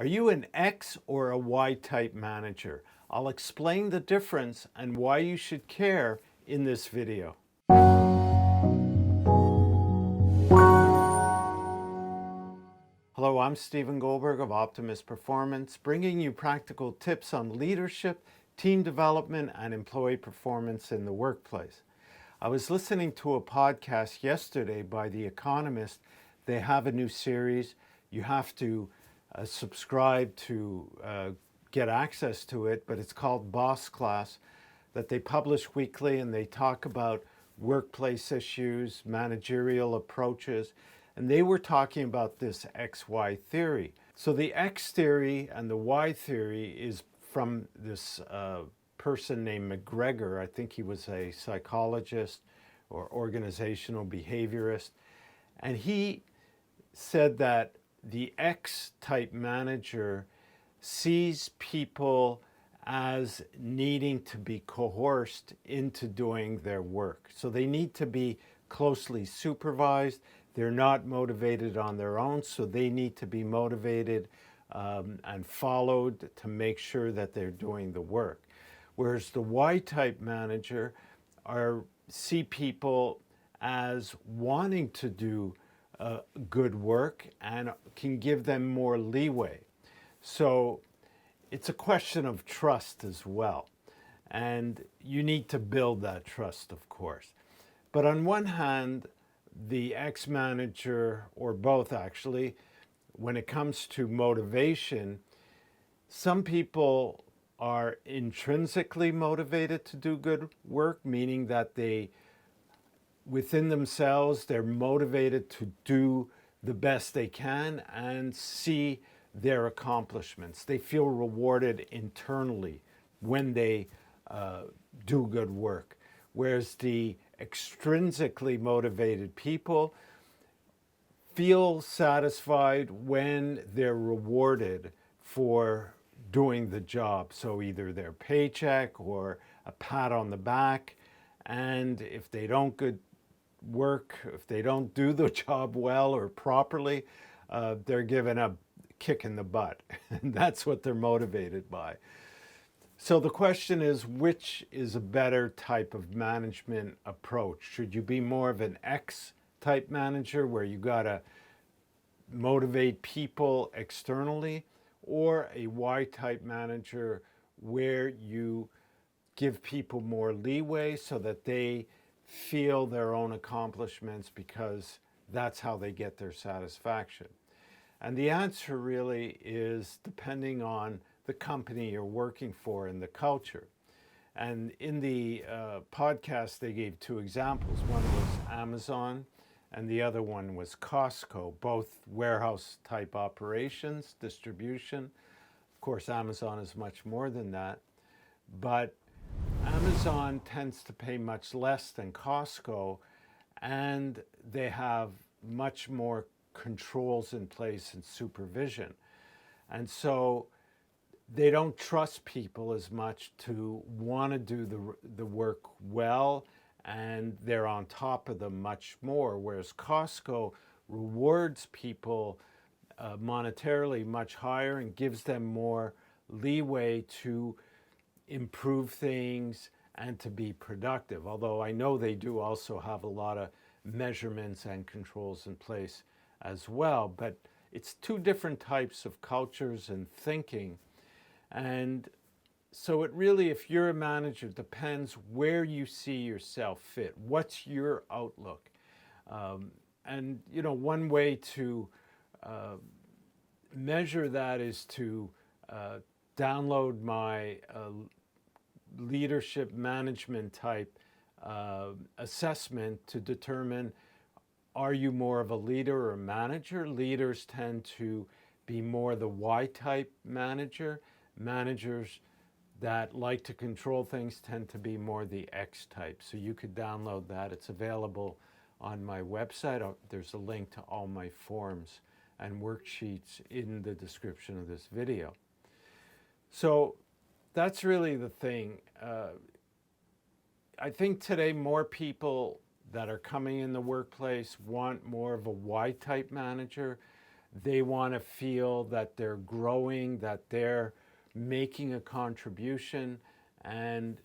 Are you an X or a Y type manager? I'll explain the difference and why you should care in this video. Hello, I'm Stephen Goldberg of Optimist Performance, bringing you practical tips on leadership, team development, and employee performance in the workplace. I was listening to a podcast yesterday by The Economist. They have a new series. You have to subscribe to get access to it, but it's called Boss Class, that they publish weekly, and they talk about workplace issues, managerial approaches, and they were talking about this XY theory. So the X theory and the Y theory is from this person named McGregor. I think he was a psychologist or organizational behaviorist. And he said that the X type manager sees people as needing to be coerced into doing their work. So they need to be closely supervised. They're not motivated on their own, so they need to be motivated and followed to make sure that they're doing the work. Whereas the Y-type manager see people as wanting to do good work and can give them more leeway. So it's a question of trust as well. And you need to build that trust, of course. But on one hand, the X manager, or both actually, when it comes to motivation, some people are intrinsically motivated to do good work, meaning that within themselves, they're motivated to do the best they can and see their accomplishments. They feel rewarded internally when they do good work. Whereas the extrinsically motivated people feel satisfied when they're rewarded for doing the job. So either their paycheck or a pat on the back. And if they don't if they don't do the job well or properly, they're given a kick in the butt. And that's what they're motivated by. So the question is, which is a better type of management approach? Should you be more of an X type manager where you gotta motivate people externally, or a Y type manager where you give people more leeway so that they feel their own accomplishments because that's how they get their satisfaction? And the answer really is depending on the company you're working for and the culture. And in the podcast, they gave two examples. One was Amazon and the other one was Costco, both warehouse type operations, distribution. Of course, Amazon is much more than that. But Amazon tends to pay much less than Costco, and they have much more controls in place and supervision. And so they don't trust people as much to want to do the work well, and they're on top of them much more. Whereas Costco rewards people monetarily much higher and gives them more leeway to improve things and to be productive. Although I know they do also have a lot of measurements and controls in place as well. But it's two different types of cultures and thinking. And so it really, if you're a manager, depends where you see yourself fit. What's your outlook? And, you know, one way to measure that is to download my leadership management type assessment to determine, are you more of a leader or a manager? Leaders tend to be more the Y-type manager. Managers that like to control things tend to be more the X-type. So you could download that. It's available on my website. There's a link to all my forms and worksheets in the description of this video. So that's really the thing. I think today more people that are coming in the workplace want more of a Y-type manager. They want to feel that they're growing, that they're making a contribution, and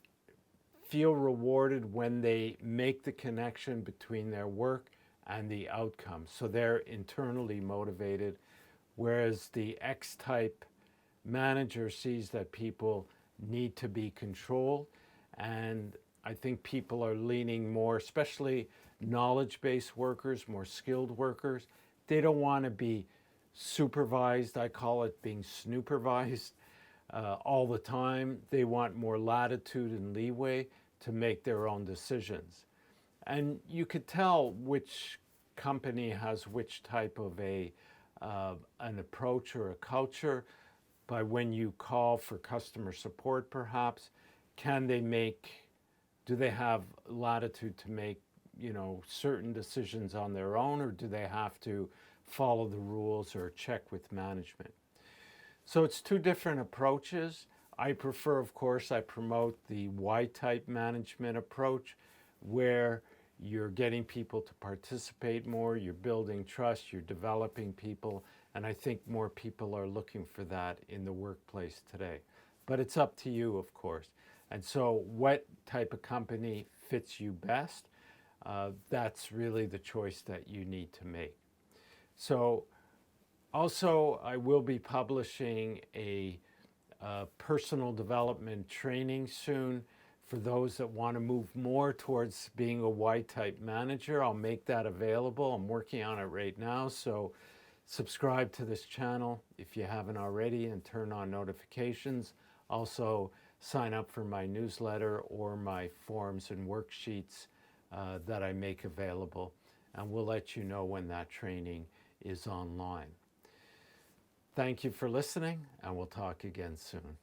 feel rewarded when they make the connection between their work and the outcome. So they're internally motivated, whereas the X type manager sees that people need to be controlled. And I think people are leaning more, especially knowledge-based workers, more skilled workers. They don't want to be supervised. I call it being snoopervised all the time. They want more latitude and leeway to make their own decisions. And you could tell which company has which type of an approach or a culture by when you call for customer support, perhaps. Do they have latitude to make, certain decisions on their own, or do they have to follow the rules or check with management? So it's two different approaches. I prefer, of course, I promote the Y-type management approach, where you're getting people to participate more, you're building trust, you're developing people, and I think more people are looking for that in the workplace today. But it's up to you, of course. And so what type of company fits you best? That's really the choice that you need to make. So also, I will be publishing a personal development training soon for those that want to move more towards being a Y-type manager. I'll make that available. I'm working on it right now. So subscribe to this channel if you haven't already and turn on notifications. Also, sign up for my newsletter or my forms and worksheets that I make available. And we'll let you know when that training is online. Thank you for listening, and we'll talk again soon.